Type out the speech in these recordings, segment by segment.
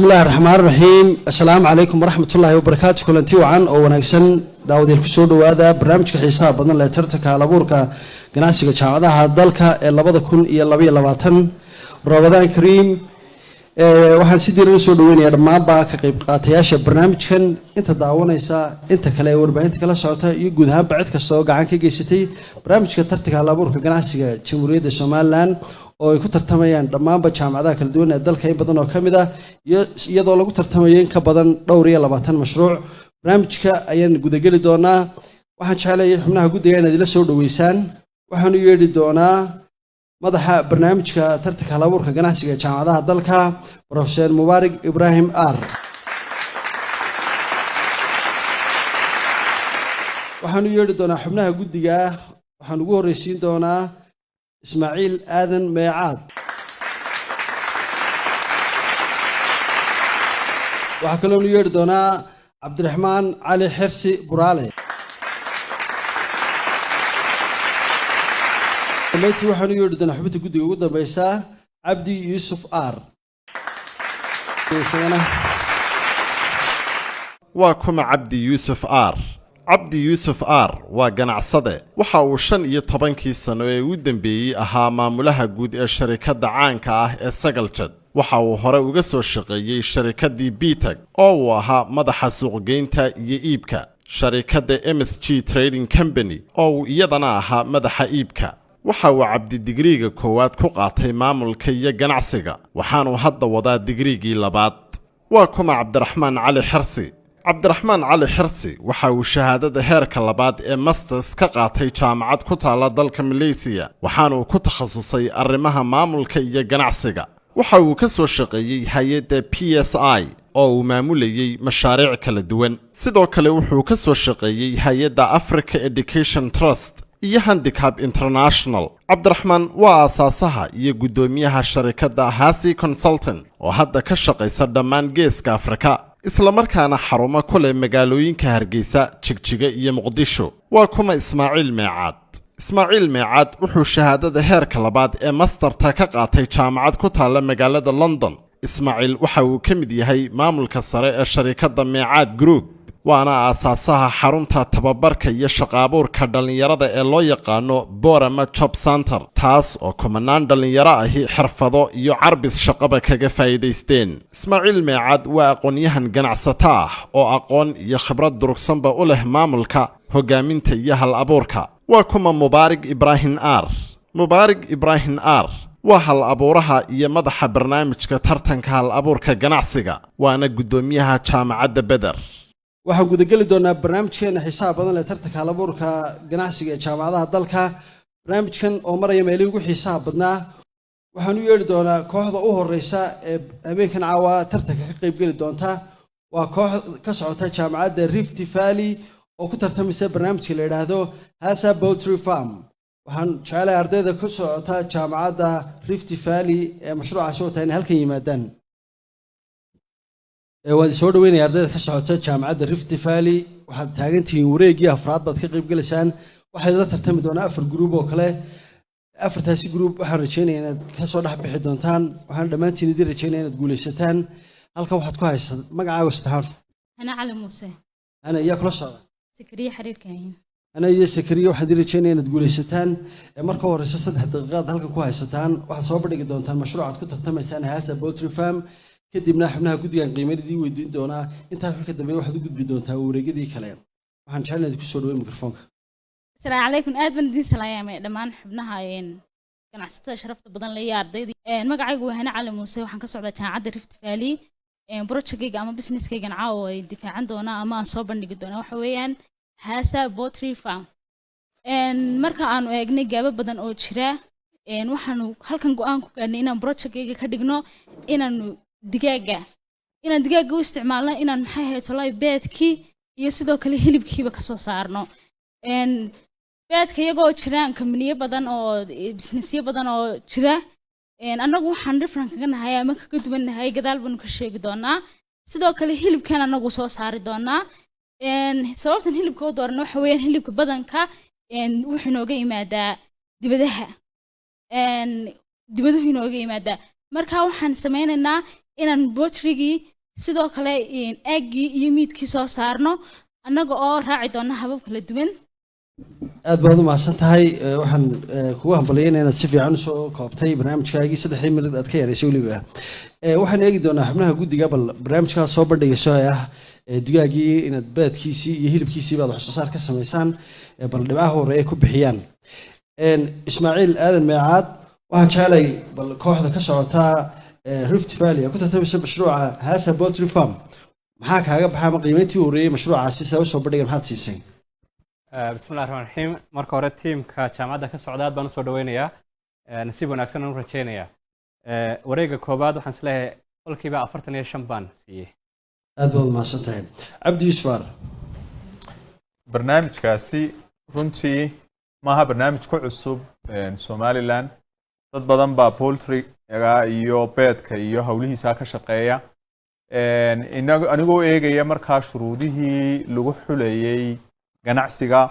بسم الله الرحمن الرحيم السلام عليكم ورحمة الله وبركاته كلنتي وعن أو ونكسن داود الكسود وهذا برنامج حساب بدنا لا ترتك على بورك جناسك شعبها هذلك اللي بدأ كون يلا لباتن رمضان كريم waxaan si diiran soo dhaweynayaa dhammaan baa ka qayb qaatayaasha barnaamijkan inta daawanaysa inta kale warbaahinta kala socota iyo guud ahaan bacid kasta oo gacan ka geysatay barnaamijka tartanka hal-abuurka ganacsiga Jamhuuriyadda Soomaaliland oo ay ku tartamayaan dhammaanba jaamacadaha kala duwan ee dalka in badan oo kamid ah iyadoo lagu tartamayo in ka badan dhowr iyo 20 mashruuc barnaamijka ayaan gudagali doonaa waxaan jecelahay xubnaha guddiga inaad ila soo dhaweysaan waxaan u yeedhi doonaa madaxa barnaamijka tartanka hal-abuurka ganacsiga jaamacadaha dalka Professor Mubarak Ibrahim R waxaan u yeedhi doonaa xubnaha guddiga waxaan ugu horeysiin doonaa Ismaaciil Aadan Meecaad waxaa kaloo u yeedhi doonaa Cabdiraxmaan Cali Xirsi Buraale mayti waxaan u yeedhi doonaa xubinta guddiga ugu dambaysa Cabdi Yuusuf R waa kuma Cabdi Yuusuf R Cabdi Yuusuf R waa ganacsade waxa uu 15 sano ee u dambeeyay ahaa maamulaha guud ee shirkadda caanka ah ee Sagaljad waxa uu hore uga soo shaqeeyay shirkaddii Bitag oo uu ahaa madaxa suuqgeynta iyo iibka shirkadda MSG Trading Company oo uu iyadana ahaa madaxa iibka waxa uu Cabdi digriga koowaad ku qaatay maamulka iyo ganacsiga waxaanu hadda wadaa digrigii labaad waa kuma Cabdiraxmaan Cali Xirsi Cabdiraxmaan Cali Xirsi waxa uu shahaadada heerka labaad ee masters ka qaatay jaamacad ku taala dalka Malaysia waxaanu ku takhasusay arrimaha maamulka iyo ganacsiga waxa uu ka soo shaqeeyay hay'adda PSI oo uu maamulayay mashaariic kala duwan sidoo kale wuxuu ka soo shaqeeyay hay'adda Africa Education Trust iyo Handicap International Cabdiraxmaan waa aasaasaha iyo gudoomiyaha shirkadda Hasi Consultant oo hadda ka shaqeysa dhammaan geeska Afrika isla markaana xarumo ku leh magaalooyinka Hargeysa Jigjiga iyo Muqdisho waa kuma Ismaaciil Meecaad Ismaaciil Meecaad wuxuu shahaadada heerka labaad ee masterta ka qaatay jaamacad ku taala magaalada London Ismaaciil waxa uu ka mid yahay maamulka sare ee shirkadda Meecaad Group waana aasaasaha xarunta tababarka iyo shaqaabuurka dhalinyarada ee loo yaqaano Borama Job Center taas oo kumanaan dhalinyaro ahi xirfado iyo carbis shaqaba kaga faa'iideysteen Ismaaciil Meecaad waa aqoonyahan ganacsato ah oo aqoon iyo khibrad durugsanba u leh maamulka hogaaminta iyo hal-abuurka waa kuma Mubarak Ibrahim R Mubarak Ibrahim R waa hal-abuuraha iyo madaxa barnaamijka tartanka hal-abuurka ganacsiga waana gudoomiyaha jaamacadda Badar waxaan gudagali doonaa barnaamijkeena xisaab badan ee tartanka hal-abuurka ganacsiga ee jaamacadaha dalka barnaamijkan oo maraya meelihii ugu xisaab badnaa waxaan u yeedhi doonaa kooxda u horeysa ee habeenkan caawa tartanka ka qayb geli doonta waa koox ka socota jaamacadda Rift Valley oo ku tartamaysa barnaamijka la yiraahdo Hasa Poultry Farm waxaan jecelahay ardayda ku socota jaamacadda Rift Valley ee mashruuca soo tahay halkan yimaadaan waad soo dhaweynaya ardayda ka socota jaamacadda Rift Valley waxaad taagantihiin wareegii afraad baad ka qayb galaysaan waxaad la tartami doonaa 4 group oo kale afartaasi group waxaan rajaynayaa inaad ka soo dhex bixi doontaan waxaan dhamaantiin idin rajaynayaa inaad guuleysataan halka waxaad ku haysan magacaaga saddexaad أنا علي موسى ana iyo kula socda سكرية حرير كاين ana iyo sakariye waxaan idin rajaynayaa inaad guuleysataan marka horeysa 3 daqiiqad halkan ku haysataan waxaad soo bandhigi doontaan mashruucaad ku tartamaysaan Hasa Poultry Farm kadibna xubnaha guddigan qiimeedii weydiin doonaa inta wixii ka dambeeyay waxaad u gudbi doontaa wareegyadii kale waxaan jecelahay ku soo dhaweey mikrofoonka السلام عليكم آدم دين سلام دمان حبناها ganacsatada sharafta badan la yaarday magacaygu waa Hana Cali Muuse waxaan ka socdaa jaamacadda Rift Valley projectkayga ama businesskayga caawa ay difaacan doona ama aan soo bandhigi doona waxa weeyaan Hasa Poultry Farm marka aanu eegnay gaabo badan oo jira waxaanu halkan go'aan ku gaarnay inaan projectkayga ka dhigno inaanu digaaga u isticmaalno inaan maxay ahayd tolay beedkii iyo sidoo kale hilibkiiba ka soo saarno beedka iyagoo jiraan kamaniyo badan oo businessyo badan oo jira anagu waxaan different kaga nahay ama kaga duwan nahay gadaal baan ka sheegi doonaa sidoo kale hilibkan anagu soo saari doonaa sababtan hilibka oo doorno waxa weeyaan hilibka badanka wuxuu nooga yimaadaa dibaduhu inooga yimaadaa marka waxaan sameynaynaa inaan bootrigii sidoo kale eggii iyo miidkii soo saarno annaga oo raaci doona habab kala duwan aad baad u mahadsan tahay waxaan kugu hambalyeynaa inaad si fiican usoo koobtay barnaamijkaagii 3 minute aad ka yareysay weliba waxaan eegi doonaa xubnaha guddiga bal barnaamijkaa soo bandhigayso ee ah digaagii inaad beedkiisii iyo hilibkiisii baad wax soo saar ka samaysaan bal dhibcaha horeeya ku bixiyaan ismaaciil aadan meecaad waxaan jeclay bal kooxda ka socotaa Rift Valley ku tartamaysa mashruuca Hasa Poultry Farm maxaa kaaga baxay ma qiimayntii u horeeyay mashruucaasi soo soo bandhigay maxaad siisay bismillaahir rahmaanir rahiim marka hore teamka jaamacadda ka socda aad baan u soo dhaweynayaa nasiib wanaagsan u rajeynayaa wareega koobaad waxaan isleeyahay qolkiiba 45 baan siiyay aad baad mahadsan tahay Cabdi Yusfar barnaamijkaasi runtii maaha barnaamij ku cusub Somaliland dad badan baa poultry iyo beedka iyo hawlihiisa ka shaqeeya anigoo eegaya markaa shuruudihii lagu xuleeyay ganacsiga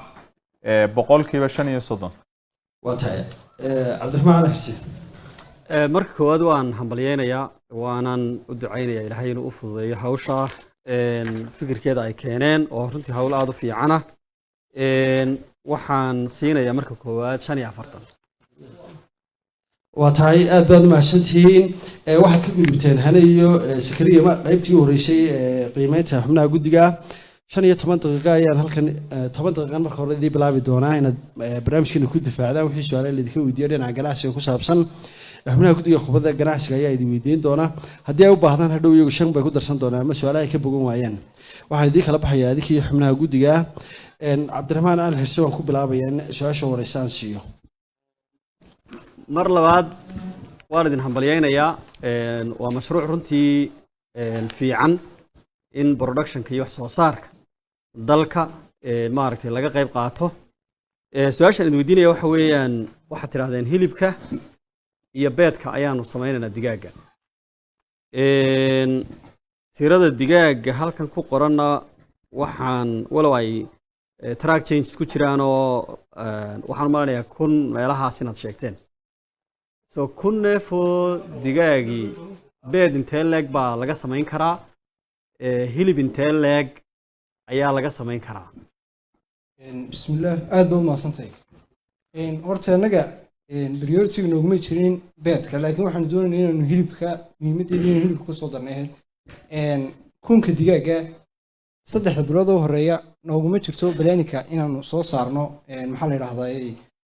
boqolkiiba 35 waa tahay Cabdiraxmaan Xuseen marka koowaad waan hambalyeynayaa waanan u ducaynayaa ilaahay inuu u fududeeyo hawsha fikirkeeda ay keeneen oo runtii hawl aad u fiican ah waxaan siinayaa marka koowaad 45 waa tahay aad baad u mahadsantihiin waxaad ka gudubteen hane iyo sakariya qaybtii u horeysay qiimeynta xubnaha guddiga 15 daqiiqo ayaan halkan 10 daqiiqo marka hore idin bilaabi doonaa inaad barnaamijkeena ku difaacdaan wixii su'aalo la idinka weydiiyo dhinaca ganacsiga ku saabsan xubnaha guddiga khubadda ganacsiga ayaa idin weydiin doona haddii ay u baahdaan hadhow iyagu 5 bay ku darsan doonaan ama su'aalaha ay ka bogan waayaan waxaan idin kala baxayaa adinka iyo xubnaha guddiga Cabdiraxmaan Al Hirsi waan ku bilaabayaa in su'aasha horeysa aan siiyo mar labaad waan idin hambalyeynayaa waa mashruuc runtii fiican in productionka iyo wax soo saarka dalka maaragtay laga qayb qaato su'aashan idin weydiinaya waxa weeyaan waxaad tidhaahdeen hilibka iyo beedka ayaanu samaynaynaa digaaga tirada digaaga halkan ku qoranna waxaan walow ay track changes ku jiraan oo waxaan u maleynayaa 1,000 meelahaas inaad sheegteen so 1,000 neef oo digaagii beed intee leeg baa laga samayn karaa hilib intee leeg ayaa laga samayn karaa bismillaah aad baa u mahadsantahay horta annaga priority nooguma jirin beedka laakiin waxaan doonaynaa inaanu hilibka muhiimadeedu inaan hilibka ku soo darnay kunka digaaga 3 bilood oo horeeya nooguma jirto balaanika inaanu soo saarno maxaa la yiraahdaa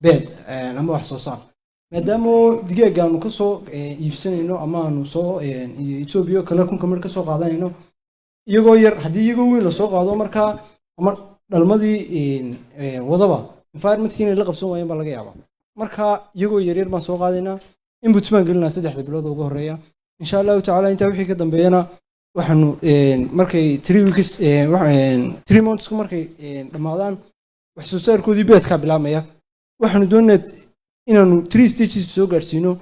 beed ama wax soo saar maadaama digaaga aanu ka soo iibsanayno ama aanu soo Ethiopia kala kunka mar ka soo qaadanayno iyagoo yar haddii iyagoo weyn la soo qaado markaa ama dhalmadii wadaba environmentkii inay la qabsan waayeen baa laga yaabaa marka iyagoo yaryar baan soo qaadaynaa input baan gelinaa 3 bilood ugu horeeya insha Allah taala inta wixii ka dambeeyana waxaanu markay 3 weeks 3 months markay dhamaadaan wax soo saarkoodii beedka bilaabmaya waxaanu doonaynaa inaanu 3 stages soo gaarsiino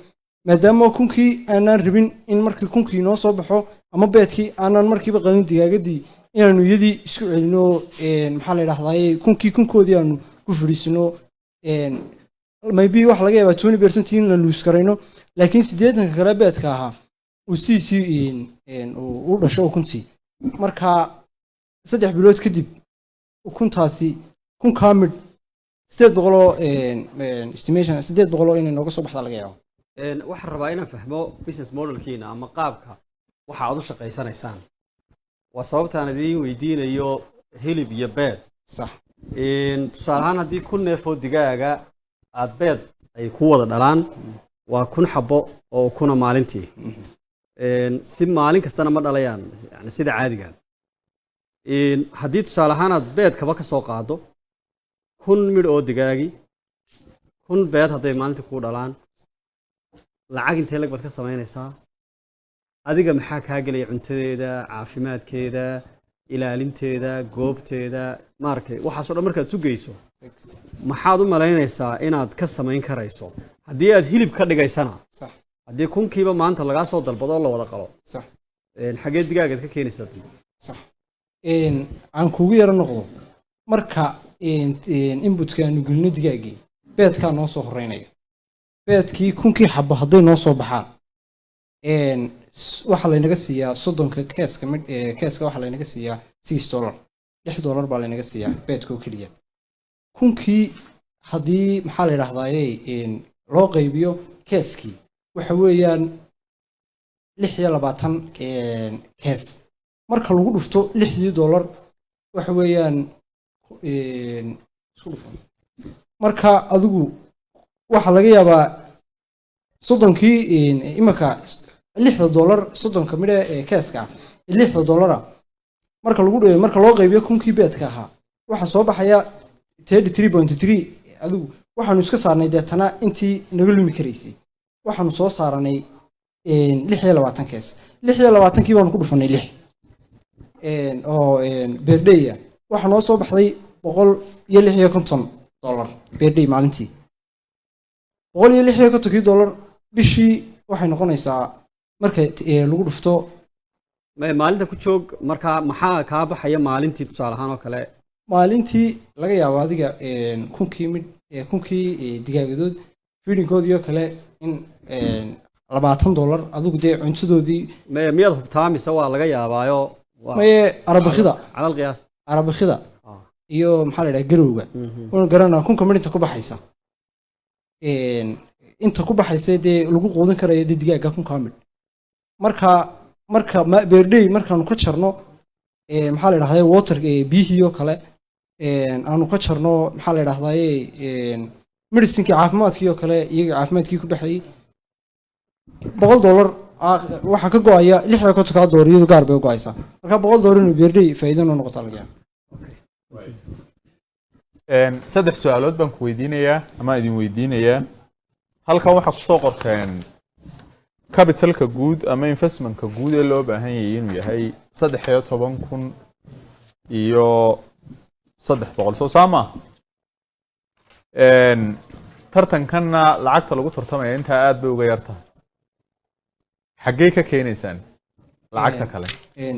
maadaama kunkii aanan rabin in markii kunkii noo soo baxo ama beedkii aanan markiiba qalin digaagadii inaanu iyadii isku celino maxaa la yiraahdaa kunkoodii aanu ku fadhiisino maybe wax laga yaabaa 20% in la lose karayno laakiin 80 kale beedka ahaa uu uu dhasho kuntii marka 3 bilood kadib kuntaasi kun kaamid 800 estimation 800 inay nooga soo baxda laga yaabo waxaan rabaa inaan fahmo business modelkiina ama qaabka waxa aad u shaqaysanaysaan waa sababtaan idin weydiinayo hilib iyo beed sax tusaale ahaan haddii 1,000 neef oo digaaga aad beed ay ku wada dhalaan waa 1,000 xabo oo kuna maalintii si maalin kastana ma dhalayaan yani sida caadiga haddii tusaale ahaan aad beedkaba ka soo qaado 1,000 midh oo digaagi 1,000 beed hadday maalintii ku dhalaan lacag intee lag baad ka samaynaysaa adiga maxaa kaa gelaya cuntadeeda caafimaadkeeda ilaalinteeda goobteeda maarkay waxaasoo dhan markaad sugayso maxaad u malaynaysaa inaad ka samayn karayso haddii aad hilib ka dhigaysana sax haddii kunkiiba maanta lagaa soo dalbado la wada qalo sax xagee digaagaad ka keenaysaa sax aan kugu yara noqdo marka inputka aanu gelino digaagii beedkaa noo soo horeynaya beedkii kunkii xabo hadday noo soo baxaan waxaa laynaga siiyaa soddonka keeska keeska waxaa laynaga siiyaa $6 $6 baa laynaga siiyaa beedka oo keliya kunkii haddii maxaa la yidhahdaaye loo qaybiyo keeskii waxa weeyaan 26 kees marka lagu dhufto $6 waxa weeyaan isku dhufan marka adigu waxa laga yaabaa soddonkii imaka $6 soddonka midhe ee keeska $6 marka loo qaybiyo kunkii beedka ahaa waxa soo baxaya 33.3 adigu waxaanu iska saarnay deetana intii naga lumi karaysay waxaanu soo saaranay 26 kees 26kii baanu ku dhufanay 6 oo beerdheya waxa noo soo baxday $156 beerdhey maalintii $156 bishii waxay noqonaysaa marka lagu dhufto maalinta ku joog markaa maxaa kaa baxaya maalintii tusaale ahaan oo kale maalintii laga yaabo adiga kunkii digaagadood feedingkoodii oo kale in $20 adigu dee cuntadoodii miyaad hubtaa mise waa laga yaabaayo maye arabakida calal qiyaas arabakida iyo maxaa la yidhaha garowga una garanaa kunka midh inta ku baxaysa inta ku baxaysa dee lagu quudin karayo dee digaaga kunkaa midh marka beerdhey markaanu ka jarno maxaa la yidhahdaa water biyihii oo kale aanu ka jarno maxaa la yidhahdaa medicinkii caafimaadkii oo kale iyaga caafimaadkii ku baxayay $100 waxaa ka go-aya $56 iyadu gaar bay u go-aysaa marka $100 inuu beerdhey faa'iido noo noqotaa laga yaaba saddex su-aalood baan ku weydiinayaa ama idin weydiinayaa halkan waxaa kusoo qorteen capitalka guud ama investmentka guud ee loo baahan yahay inuu yahay 13,000 iyo 300 soo saama tartankanna lacagta lagu tartamaya intaa aad bay uga yartahay xaggee ka keenaysaan lacagta kale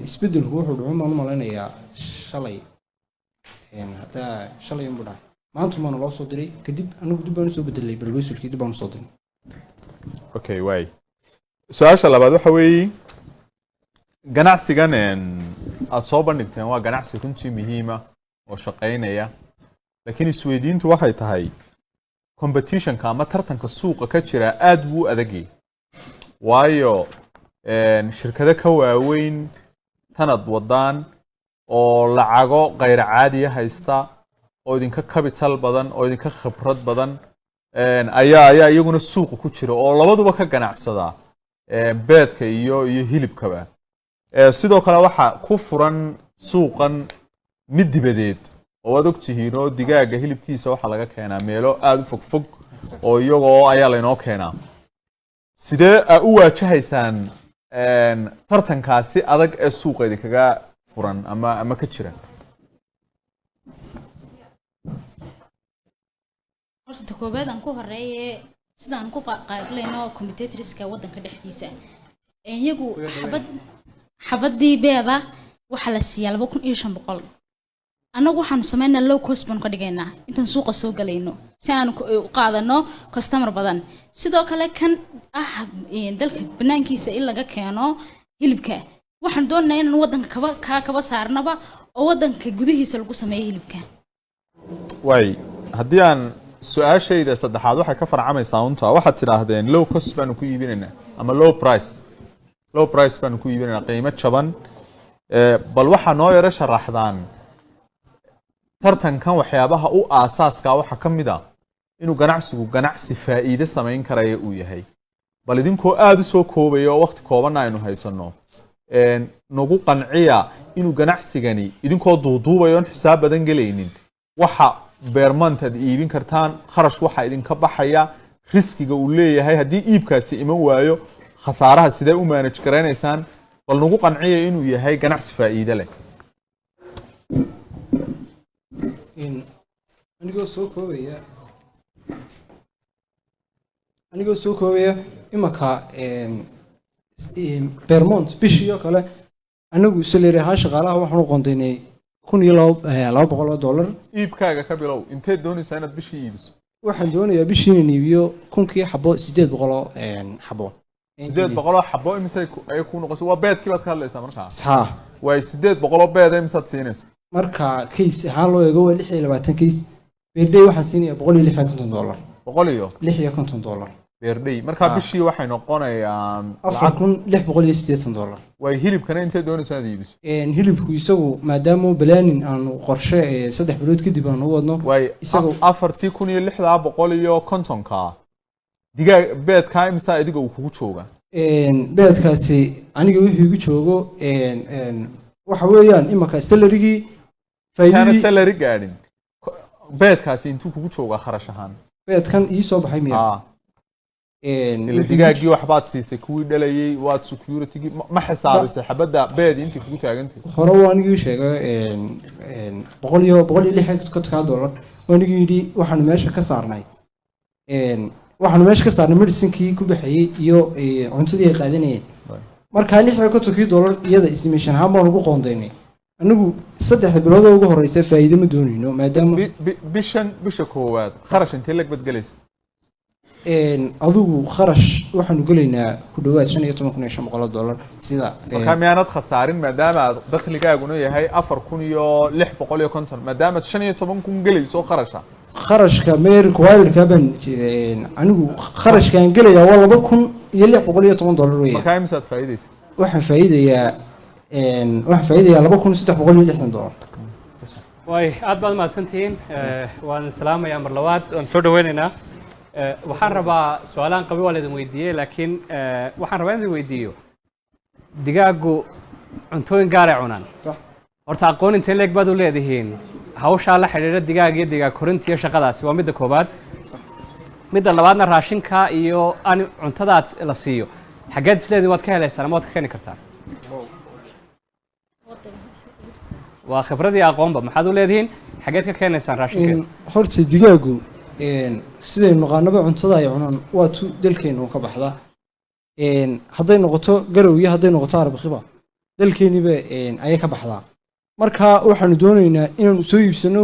isbedelku wuxuu dhucun baan u malaynayaa shalay haddaa shalay unbuu dhahay maanta baanu loo soo diray kadib anigu dib baan usoo bedelay balweysulkii dib baan usoo diray okay waay su-aasha labaad waxa weeye ganacsigan aad soo bandhigteen waa ganacsi runtii muhiima oo shaqaynaya laakiin isweydiintu waxay tahay competitionka ama tartanka suuqa ka jira aad buu adagay waayo shirkado ka waaweyn tanad wadaan oo lacago qayr caadiya haysta oo idinka capital badan oo idinka khibrad badan ayaa iyaguna suuqa ku jira oo labaduba ka ganacsada beedka iyo hilibkaba sidoo kale waxa ku furan suuqan mid dibadeed oo waad ogtihiin oo digaaga hilibkiisa waxa laga keenaa meelo aad u fogfog oo iyagoo ayaa laynoo keenaa sidee u waajahaysaan tartankaasi adag ee suuqa idinkaga furan ama ka jira horta koobaad aan ku horeeye sidaan ku qaaqlayno competitorska waddanka dhexdiisa iyagu xabadii beeda waxa la siiyaa 2,500 annagu waxaanu sameynaa low cost baan ka dhigaynaa intaan suuqa soo galayno si aan u qaadano customer badan sidoo kale kan dalka banaankiisa in laga keeno hilibka waxaan doonaynaa inaan waddanka kaba saarnaba oo waddanka gudihiisa lagu sameeyo hilibka waay haddii aan su-aashayda saddexaad waxay ka farcamaysaa unta waxaad tidhaahdeen low cost baanu ku iibinaynaa ama low price baanu ku iibinaynaa qiimo jaban bal waxaa noo yaro sharaxdaan tartankan waxyaabaha u aasaaska waxa ka mid ah inuu ganacsigu ganacsi faa'iido samayn karaya uu yahay bal idinkoo aad u soo koobaya oo waqti koobanna aynu haysanno nagu qanciya inuu ganacsigani idinkoo duuduubaya oon xisaab badan gelaynin waxa beermantaad iibin kartaan kharash waxa idinka baxaya riskiga uu leeyahay haddii iibkaasi iman waayo khasaaraha sidee u manage garaynaysaan bal nagu qanciya inuu yahay ganacsi faa'iido leh anigoo soo koobaya imaka Vermont bishii oo kale anagu salary ahaan shaqaalaha waxaan u qoondaynay $1,200 iibkaaga ka bilow inteed doonaysaa inaad bishii iibiso waxaan doonayaa bishii inaan iibiyo 1,000 xabo 800 xabo sideed boqoloo xabo imise ay ku noqoso waa beedkii baad ka hadlaysaa markaa haa way 800 beed imisaad siinaysa marka case ahaan loo eego waa 26 case beerday waxaan siinayaa $150 $650 beerday marka bishii waxay noqonayaan $4680 way hilibkana intee doonaysaa aad iibiso hilibku isagu maadaama balaanin aanu qorshe 3 bilood kadib aanu wadno way isagu 4650 ka digaag beedka imisa adiga uu kugu jooga beedkaasi aniga wixii igu joogo waxa weeyaan imaka salarigii faa'iidadii salary gaadhin beedkaasi intuu kugu jooga kharash ahaan beedkan ii soo baxay miya ila digaagii waxbaad siisay kuwii dhalayay waad security ma xisaabisay xabada beed intii kugu taagantay hore waa anigii sheegay $160 anigii yidhi waxaan meesha ka saarnay medicinkii ku baxayay iyo cuntadii ay qaadanayeen marka $650 iyada estimation ahaan baan ugu qoondaynay anigu 3 bilood ugu horeysa faa'iido ma doonayno maadaama bisha koowaad kharash intee lag badgalaysa adigu kharash waxaanu gelaynaa ku dhawaad $15,500 sida marka miyaanad khasaarin maadaama dakhligaaguna yahay 4650 maadaama 15,000 gelayso kharashka meer quality ban anigu kharashkan gelayaa waa $2,610 weeye marka imsaad faa'iideysa waxaan faa'iidayaa $2,360 way aad baad mahadsantihiin waan salaamayaa mar labaad waan soo dhaweynaynaa waxaan rabaa su'aalaan qabi waa la idin weydiiyey laakiin waxaan rabaa in idin weydiiyo digaagu cuntooyin gaar ay cunaan صح horta aqoon intee leeg baad u leedihiin hawshaa la xidhiidha digaag iyo digaag korinta iyo shaqadaasi waa midda koobaad midda labaadna raashinka iyo cuntadaad la siiyo xaggeed isleedin waad ka helaysaan ama waad ka keeni kartaan waa khibradii aqoonba maxaad u leedihiin xaggeed ka keenaysaan raashinkeeda horta digaagu sidaynu naqaanaba cuntada ay cunaan waa tu dalkeenu ka baxda hadday noqoto garow iyo hadday noqoto arabkiba dalkeeniba ayay ka baxdaa marka waxaanu doonaynaa inaanu soo iibsano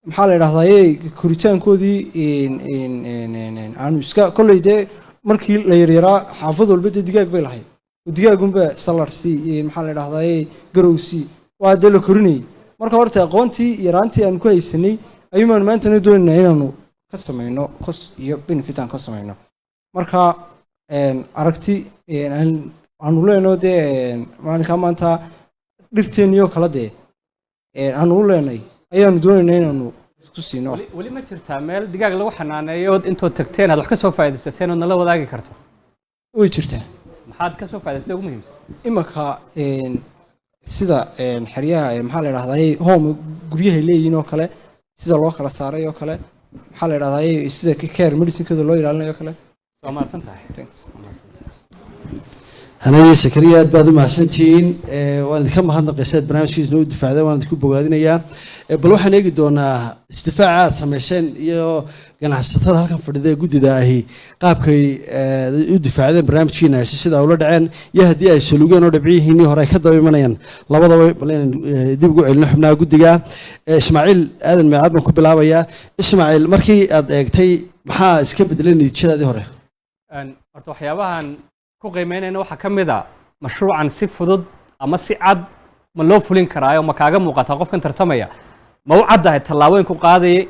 maxaa la yidhahdaa koritaankoodii aanu iska kolley dee markii la yaryaraa xaafad walba dee digaag bay lahayd oo digaagunba salarsi maxaa la yidhahdaa garowsi waa dee la korinayay marka horta aqoontii yaraantii aanu ku haysanay ayuumaan maantana doonaynaa inaanu ka samayno kos iyo benefit aan ka samayno marka aragti aanu leenoo dee maalinkaa maanta dhirteenniyoo kala dee aanu u leenay ayaanu doonaynaa inaanu ku siino weli ma jirtaa meel digaag lagu xanaaneeyo intood tagteen aad wax ka soo faa'iidaysateen ood nala wadaagi karto way jirtaa maxaad ka soo faa'iidaysatay ugu muhiimsan imanka sida xeryaha maxaa la yidhahdaa home guryahay leeyihiin oo kale sida loo kala saaray oo kale maxaa la yidhahdaa sida care medicinkada loo ilaalinayo oo kale waa mahadsan tahay hanayey sakariya aad baad u mahadsantihiin waan idinka mahadnaqaysaad barnaamijkiisna u difaacday waan idinku bogaadinayaa bal waxaan eegi doonaa isdifaaca aad samayseen iyo ganacsatada halkan fadhida ee guddida ahi qaabkay u difaacdeen barnaamijkiinaasi sida ula dhaceen iyo haddii ay salugeen oo dhibciyihiinii hore ay ka daba imanayaan labadaba bal inaan dib ugu celino xubnaha guddiga ismaaciil aadan meecaad baan ku bilaabayaa ismaaciil markii aad eegtay maxaa iska bedelay natiijadaadii hore horta waxyaabahan ku qiimeynayna waxaa ka mid a mashruucan si fudud ama si cad ma loo fulin karaayo ma kaaga muuqataa qofkan tartamaya ma u caddahay tallaabooyinku qaadayay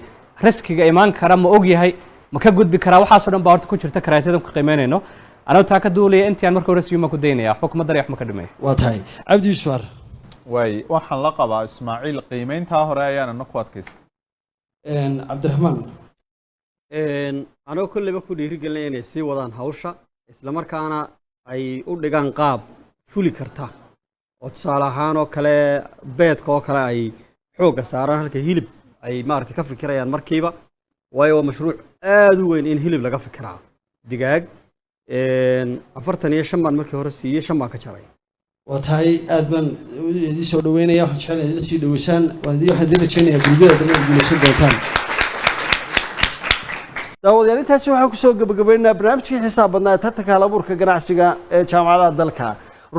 riskiga imaan kara ma og yahay ma ka gudbi karaa waxaasoo dhan baa horta ku jirta karaatiyada ku qiimeynayno anagu taa ka duulaya intii aan marka hore siyuma ku daynaya waxba kuma daraya wax ma ka dhimaya waa tahay cabdi yuusuf way waxaan la qabaa ismaaciil qiimeyntaa hore ayaana ku adkaystay cabdiraxmaan anagoo kolleyba ku dhiirigelinaya inay sii wadaan hawsha isla markaana ay u dhigaan qaab fuli karta oo tusaale ahaan oo kale beedka oo kale ay xoogga saaraan halka hilib ay maaragtay ka fikirayaan markiiba waayo waa mashruuc aad u weyn in hilib laga fikiraa digaag 45 baan markii hore siiyey 5 baan ka jaray waa tahay aad baan idin soo dhaweynaya waxaan jeclahay idin sii dhaweysaan waxaan idin rajaynayaa gurbiyada dambe aad guulaysan doontaan daawadayaal intaasi waxaan kusoo gabagabaynaynaa barnaamijkii xisaab badnaa ee tartanka halabuurka ganacsiga ee jaamacadaha dalka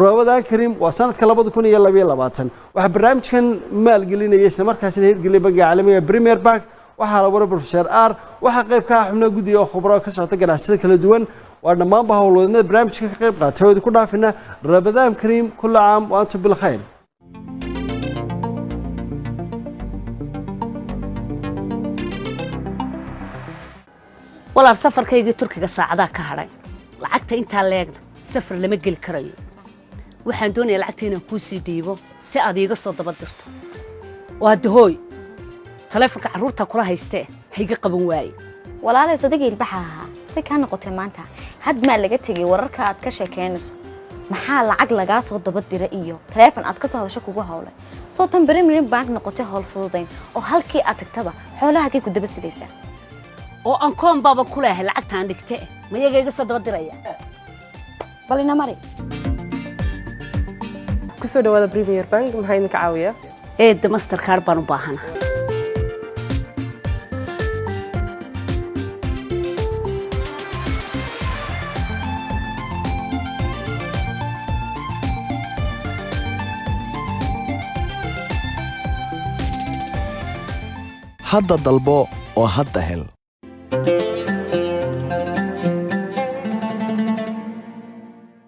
roobadan karim waa sanadka 2022 waxaa barnaamijkan maalgelinaya isla markaasina hirgeliyay bangiga caalamiga Premier Bank waxaa la waray Professor R waxaa qayb ka ah xubnaha guddiga oo khubaro ka socota ganacsiga kala duwan waa dhammaanba howlwadnada barnaamijka ka qayb qaatay oo idinku dhaafina rabadaan kariim kulla caam wa antum bilkhayr. walaal safarkaygii turkiga saacadaa ka hadhay lacagta intaa leegna safar lama geli karayo waxaan doonayaa lacagta inaan kuu sii dhiibo si aad iiga soo daba dirto waa dahooy taleefonka carruurta kula haystee hayga qaban waaye walaalay sodagii ilbaxa ahaa si kaa noqotay maanta had maa laga tegay wararka aad ka sheekeynayso maxaa lacag lagaa soo daba dira iyo taleefon aad ka soo hadasho kugu howlay soo tan Premier Bank noqotay howl fududayn oo halkii aad tagtaba xoolahagay ku daba sidaysaa oo aan koon baaba ku leeyahay lacagtaan dhigtee ma iyaga iga soo daba diraya bal ina mari kusoo dhawaada Premier Bank maxay idinka caawiyaa eedda Mastercard baan u baahana hadda dalbo oo hadda hel